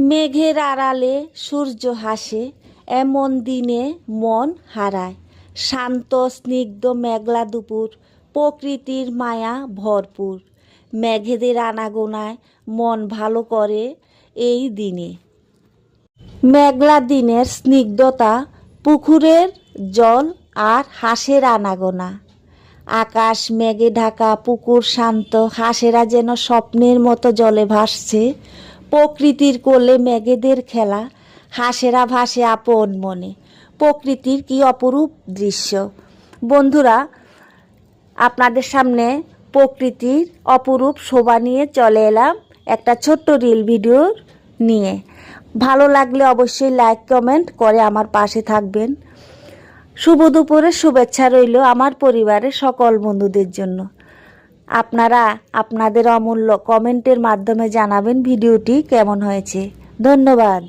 মেঘের আড়ালে সূর্য হাসে, এমন দিনে মন হারায়। শান্ত স্নিগ্ধ মেঘলা দুপুর, প্রকৃতির মায়া ভরপুর। মেঘেদের আনাগোনায় মন ভালো করে এই দিনে। মেঘলা দিনের স্নিগ্ধতা, পুকুরের জল আর হাঁসের আনাগোনা। আকাশ মেঘে ঢাকা, পুকুর শান্ত, হাঁসেরা যেন স্বপ্নের মতো জলে ভাসছে। প্রকৃতির কোলে মেঘেদের খেলা, হাঁসেরা ভাসে আপন মনে। প্রকৃতির কি অপরূপ দৃশ্য। বন্ধুরা, আপনাদের সামনে প্রকৃতির অপরূপ শোভা নিয়ে চলে এলাম একটা ছোট্ট রিল ভিডিও নিয়ে। ভালো লাগলে অবশ্যই লাইক কমেন্ট করে আমার পাশে থাকবেন। শুভ দুপুরের শুভেচ্ছা রইল আমার পরিবারের সকল বন্ধুদের জন্য। আপনারা আপনাদের অমূল্য কমেন্টের মাধ্যমে জানাবেন ভিডিওটি কেমন হয়েছে। ধন্যবাদ।